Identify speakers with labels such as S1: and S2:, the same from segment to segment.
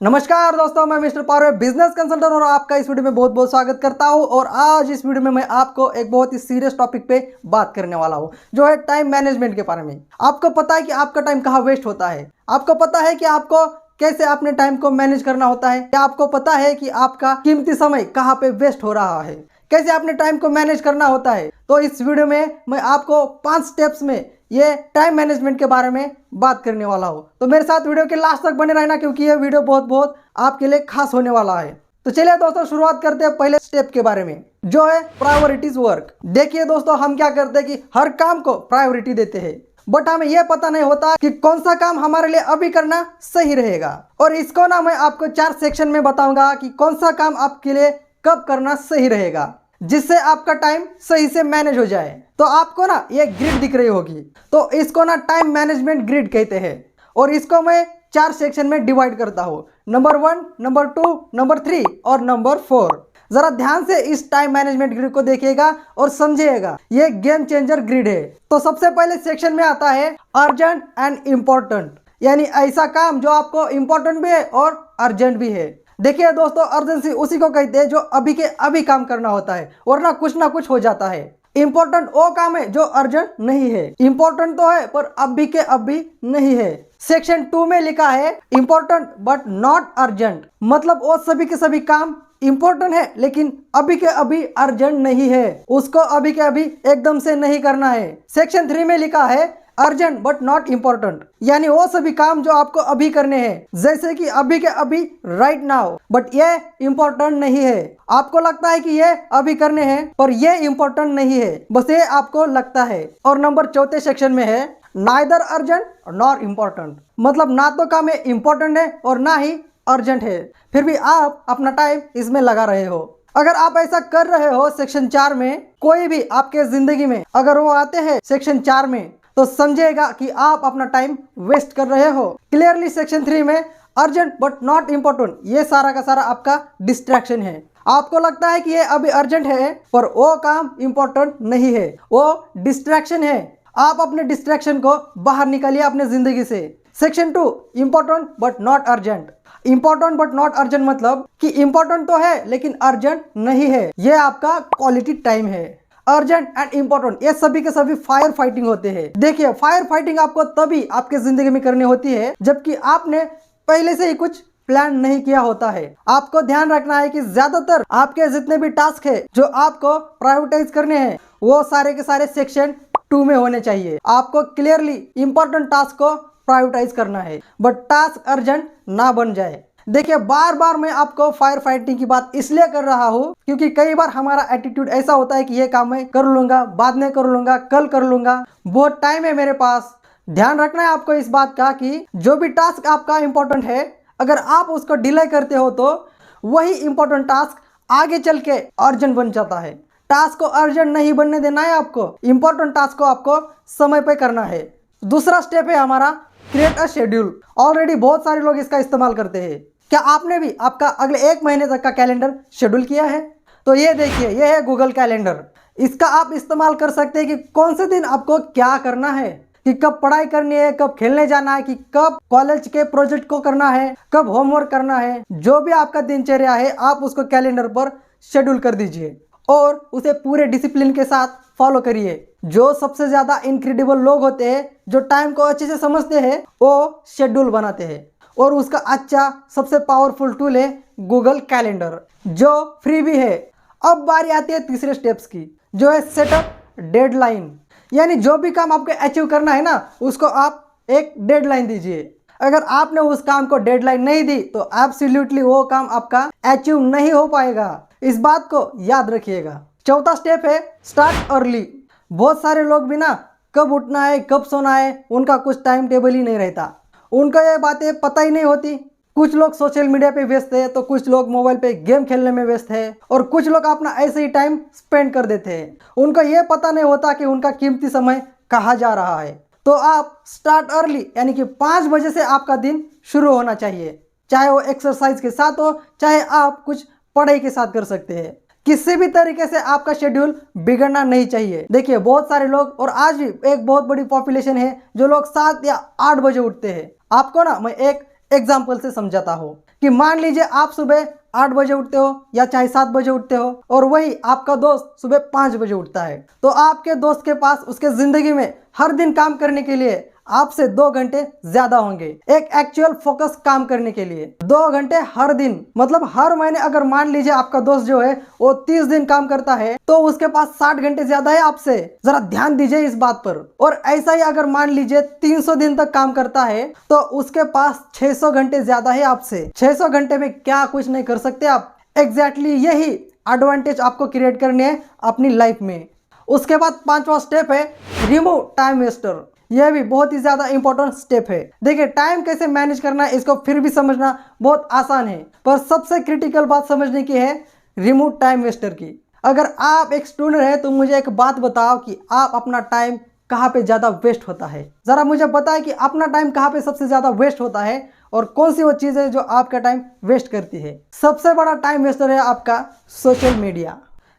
S1: नमस्कार दोस्तों, मैं मिस्टर पारवे बिजनेस कंसल्टेंट और आपका इस वीडियो में बहुत बहुत स्वागत करता हूं। और आज इस वीडियो में मैं आपको एक बहुत ही सीरियस टॉपिक पे बात करने वाला हूं, जो है टाइम मैनेजमेंट के बारे में। आपको पता है कि आपका टाइम कहाँ वेस्ट होता है? आपको पता है कि आपको कैसे अपने टाइम को मैनेज करना होता है? क्या आपको पता है कि आपका कीमती समय कहाँ पे वेस्ट हो रहा है? कैसे अपने टाइम को मैनेज करना होता है? तो इस वीडियो में मैं आपको 5 स्टेप्स में ये टाइम मैनेजमेंट के बारे में बात करने वाला हूँ। तो मेरे साथ वीडियो के लास्ट तक बने रहना, क्योंकि ये वीडियो बहुत बहुत आपके लिए खास होने वाला है। तो चलिए दोस्तों, शुरुआत करते हैं पहले स्टेप के बारे में, जो है प्रायोरिटीज वर्क। देखिए दोस्तों, हम क्या करते हैं कि हर काम को प्रायोरिटी देते हैं, बट हमें यह पता नहीं होता कि कौन सा काम हमारे लिए अभी करना सही रहेगा। और इसको ना मैं आपको 4 सेक्शन में बताऊंगा कि कौन सा काम आपके लिए कब करना सही रहेगा, जिससे आपका टाइम सही से मैनेज हो जाए। तो आपको ना ये ग्रिड दिख रही होगी, तो इसको ना टाइम मैनेजमेंट ग्रिड कहते हैं। और इसको मैं 4 सेक्शन में डिवाइड करता हूँ, नंबर 1, नंबर 2, नंबर 3 और नंबर 4। जरा ध्यान से इस टाइम मैनेजमेंट ग्रिड को देखिएगा और समझिएगा, ये गेम चेंजर ग्रिड है। तो सबसे पहले सेक्शन में आता है अर्जेंट एंड इम्पोर्टेंट, यानी ऐसा काम जो आपको इम्पोर्टेंट भी है और अर्जेंट भी है। देखिए दोस्तों, अर्जेंसी उसी को कहते हैं जो अभी के अभी काम करना होता है, वरना कुछ ना कुछ हो जाता है। इंपॉर्टेंट वो काम है जो अर्जेंट नहीं है। इंपॉर्टेंट तो है पर अभी के अभी नहीं है। सेक्शन 2 में लिखा है इंपॉर्टेंट बट नॉट अर्जेंट, मतलब वो सभी के सभी काम इंपॉर्टेंट है लेकिन अभी के अभी अर्जेंट नहीं है, उसको अभी के अभी एकदम से नहीं करना है। सेक्शन 3 में लिखा है अर्जेंट बट नॉट इम्पोर्टेंट, यानी वो सभी काम जो आपको अभी करने हैं, जैसे कि अभी के अभी राइट नाउ, बट ये इम्पोर्टेंट नहीं है। आपको लगता है कि ये अभी करने हैं पर ये इम्पोर्टेंट नहीं है, बस ये आपको लगता है। और नंबर 4 सेक्शन में है नाइदर अर्जेंट नॉर इम्पोर्टेंट, मतलब ना तो काम है इम्पोर्टेंट है और ना ही अर्जेंट है, फिर भी आप अपना टाइम इसमें लगा रहे हो। अगर आप ऐसा कर रहे हो सेक्शन 4 में, कोई भी आपके जिंदगी में अगर वो आते हैं सेक्शन 4 में, तो समझेगा कि आप अपना टाइम वेस्ट कर रहे हो। क्लियरली सेक्शन 3 में अर्जेंट बट नॉट इम्पोर्टेंट, ये सारा का सारा आपका डिस्ट्रैक्शन है। आपको लगता है कि ये अभी अर्जेंट है पर वो काम इम्पोर्टेंट नहीं है, वो डिस्ट्रैक्शन है। आप अपने डिस्ट्रैक्शन को बाहर निकालिए अपने जिंदगी से। Section 2 important but not urgent. Important but not urgent मतलब कि इंपॉर्टेंट तो है लेकिन अर्जेंट नहीं है, ये आपका क्वालिटी टाइम है। अर्जेंट एंड इम्पोर्टेंट ये सभी के सभी फायर फाइटिंग होते हैं। देखिए, फायर फाइटिंग आपको तभी आपके जिंदगी में करनी होती है जबकि आपने पहले से ही कुछ प्लान नहीं किया होता है। आपको ध्यान रखना है कि ज्यादातर आपके जितने भी टास्क है जो आपको प्रायोरिटाइज करने हैं, वो सारे के सारे सेक्शन 2 में होने चाहिए। आपको क्लियरली इंपॉर्टेंट टास्क को प्रायोरिटाइज करना है, बट टास्क अर्जेंट ना बन जाए। देखिए, बार बार मैं आपको फायर फाइटिंग की बात इसलिए कर रहा हूँ क्योंकि कई बार हमारा एटीट्यूड ऐसा होता है कि ये काम मैं कर लूंगा, बाद में कर लूंगा, कल कर लूंगा, बहुत टाइम है मेरे पास। ध्यान रखना है आपको इस बात का कि जो भी टास्क आपका इंपॉर्टेंट है, अगर आप उसको डिले करते हो तो वही इंपॉर्टेंट टास्क आगे चल के अर्जेंट बन जाता है। टास्क को अर्जेंट नहीं बनने देना है आपको, इंपॉर्टेंट टास्क को आपको समय पे करना है। दूसरा स्टेप है हमारा क्रिएट अ शेड्यूल। ऑलरेडी बहुत सारे लोग इसका इस्तेमाल करते हैं। क्या आपने भी आपका अगले 1 महीने तक का कैलेंडर शेड्यूल किया है? तो ये देखिए, ये है गूगल कैलेंडर। इसका आप इस्तेमाल कर सकते हैं कि कौन से दिन आपको क्या करना है, कि कब पढ़ाई करनी है, कब खेलने जाना है, कि कब कॉलेज के प्रोजेक्ट को करना है, कब होमवर्क करना है। जो भी आपका दिनचर्या है आप उसको कैलेंडर पर शेड्यूल कर दीजिए और उसे पूरे डिसिप्लिन के साथ फॉलो करिए। जो सबसे ज्यादा इनक्रेडिबल लोग होते हैं, जो टाइम को अच्छे से समझते हैं, वो शेड्यूल बनाते हैं। और उसका अच्छा सबसे पावरफुल टूल है गूगल कैलेंडर, जो फ्री भी है। अब बारी आती है तीसरे स्टेप्स की, जो है सेटअप डेडलाइन। यानी जो भी काम आपको अचीव करना है ना, उसको आप एक डेडलाइन दीजिए। अगर आपने उस काम को डेडलाइन नहीं दी तो एब्सोल्युटली वो काम आपका अचीव नहीं हो पाएगा। इस बात को याद रखिएगा। चौथा स्टेप है स्टार्ट अर्ली। बहुत सारे लोग भी ना कब उठना है, कब सोना है, उनका कुछ टाइम टेबल ही नहीं रहता। उनको ये बातें पता ही नहीं होती। कुछ लोग सोशल मीडिया पे व्यस्त है, तो कुछ लोग मोबाइल पे गेम खेलने में व्यस्त है, और कुछ लोग अपना ऐसे ही टाइम स्पेंड कर देते हैं। उनको ये पता नहीं होता कि उनका कीमती समय कहाँ जा रहा है। तो आप स्टार्ट अर्ली, यानी कि 5 बजे से आपका दिन शुरू होना चाहिए। चाहे वो एक्सरसाइज के साथ हो, चाहे आप कुछ पढ़ाई के साथ कर सकते हैं। किसी भी तरीके से आपका शेड्यूल बिगड़ना नहीं चाहिए। देखिए, बहुत सारे लोग, और आज भी एक बहुत बड़ी पॉपुलेशन है, जो लोग 7 या 8 बजे उठते हैं। आपको ना मैं एक एग्जाम्पल से समझाता हूँ कि मान लीजिए आप सुबह 8 बजे उठते हो या चाहे 7 बजे उठते हो और वही आपका दोस्त सुबह 5 बजे उठता है, तो आपके दोस्त के पास उसके जिंदगी में हर दिन काम करने के लिए आपसे 2 घंटे ज्यादा होंगे, एक एक्चुअल फोकस काम करने के लिए 2 घंटे हर दिन। मतलब हर महीने अगर मान लीजिए आपका दोस्त जो है वो 30 दिन काम करता है तो उसके पास 60 घंटे ज्यादा है आपसे। जरा ध्यान दीजिए इस बात पर। और ऐसा ही अगर मान लीजिए 300 दिन तक काम करता है तो उसके पास 600 घंटे ज्यादा है आपसे। 600 घंटे में क्या कुछ नहीं कर सकते आप। एग्जैक्टली यही एडवांटेज आपको क्रिएट करनी है अपनी लाइफ में। उसके बाद 5वां स्टेप है रिमूव टाइम वेस्टर। यह भी बहुत ही ज्यादा इंपॉर्टेंट स्टेप है। देखिए टाइम कैसे मैनेज करना है इसको फिर भी समझना बहुत आसान है, पर सबसे क्रिटिकल बात समझने की है रिमूव टाइम वेस्टर की। अगर आप एक स्टूडेंट है तो मुझे एक बात बताओ कि आप अपना टाइम कहाँ पे ज्यादा वेस्ट होता है। जरा मुझे बताएं कि अपना टाइम कहाँ पे सबसे ज्यादा वेस्ट होता है और कौन सी वो चीज है जो आपका टाइम वेस्ट करती है। सबसे बड़ा टाइम वेस्टर है आपका सोशल मीडिया।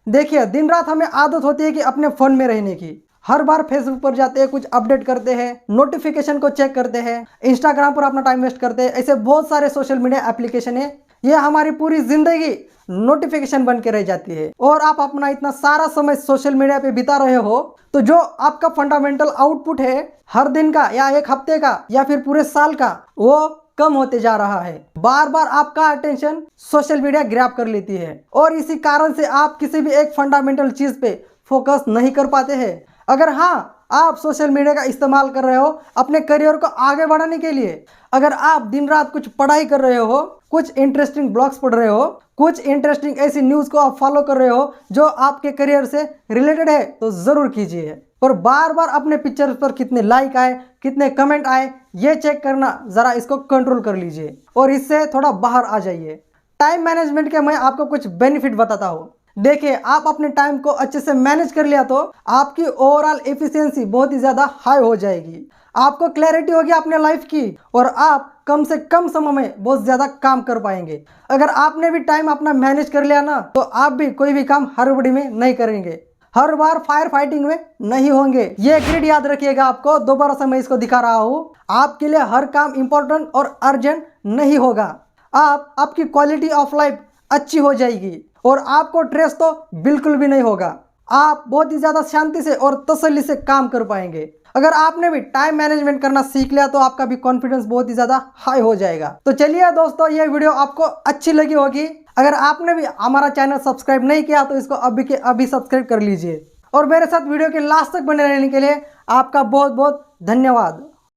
S1: देखिए दिन रात हमें आदत होती है कि अपने फोन में रहने की। हर बार फेसबुक पर जाते हैं, कुछ अपडेट करते हैं, नोटिफिकेशन को चेक करते हैं, इंस्टाग्राम पर अपना टाइम वेस्ट करते हैं। ऐसे बहुत सारे सोशल मीडिया एप्लीकेशन है, ये हमारी पूरी जिंदगी नोटिफिकेशन बन के रह जाती है। और आप अपना इतना सारा समय सोशल मीडिया पे बिता रहे हो तो जो आपका फंडामेंटल आउटपुट है हर दिन का या एक हफ्ते का या फिर पूरे साल का, वो कम होते जा रहा है। बार बार आपका अटेंशन सोशल मीडिया ग्रैब कर लेती है और इसी कारण से आप किसी भी एक फंडामेंटल चीज पे फोकस नहीं कर पाते हैं। अगर हाँ आप सोशल मीडिया का इस्तेमाल कर रहे हो अपने करियर को आगे बढ़ाने के लिए, अगर आप दिन रात कुछ पढ़ाई कर रहे हो, कुछ इंटरेस्टिंग ब्लॉग्स पढ़ रहे हो, कुछ इंटरेस्टिंग ऐसी न्यूज़ को आप फॉलो कर रहे हो जो आपके करियर से रिलेटेड है, तो ज़रूर कीजिए। पर बार बार अपने पिक्चर पर कितने लाइक आए, कितने कमेंट आए, ये चेक करना ज़रा इसको कंट्रोल कर लीजिए और इससे थोड़ा बाहर आ जाइए। टाइम मैनेजमेंट के मैं आपको कुछ बेनिफिट बताता हूँ। देखिए आप अपने टाइम को अच्छे से मैनेज कर लिया तो आपकी ओवरऑल एफिशिएंसी बहुत ही ज़्यादा हाई हो जाएगी। आपको क्लैरिटी होगी अपने लाइफ की और आप कम से कम समय में बहुत ज़्यादा काम कर पाएंगे। अगर आपने भी टाइम अपना मैनेज कर लिया ना तो आप भी कोई भी काम हड़बड़ी में नहीं करेंगे, हर बार फायर फाइटिंग में नहीं होंगे। ये ग्रिड याद रखिएगा आपको, दोबारा से मैं इसको दिखा रहा हूँ। आपके लिए हर काम इंपॉर्टेंट और अर्जेंट नहीं होगा। आपकी क्वालिटी ऑफ लाइफ अच्छी हो जाएगी और आपको स्ट्रेस तो बिल्कुल भी नहीं होगा। आप बहुत ही ज़्यादा शांति से और तसल्ली से काम कर पाएंगे। अगर आपने भी टाइम मैनेजमेंट करना सीख लिया तो आपका भी कॉन्फिडेंस बहुत ही ज़्यादा हाई हो जाएगा। तो चलिए दोस्तों, ये वीडियो आपको अच्छी लगी होगी। अगर आपने भी हमारा चैनल सब्सक्राइब नहीं किया तो इसको अभी के अभी सब्सक्राइब कर लीजिए और मेरे साथ वीडियो के लास्ट तक बने रहने के लिए आपका बहुत बहुत धन्यवाद।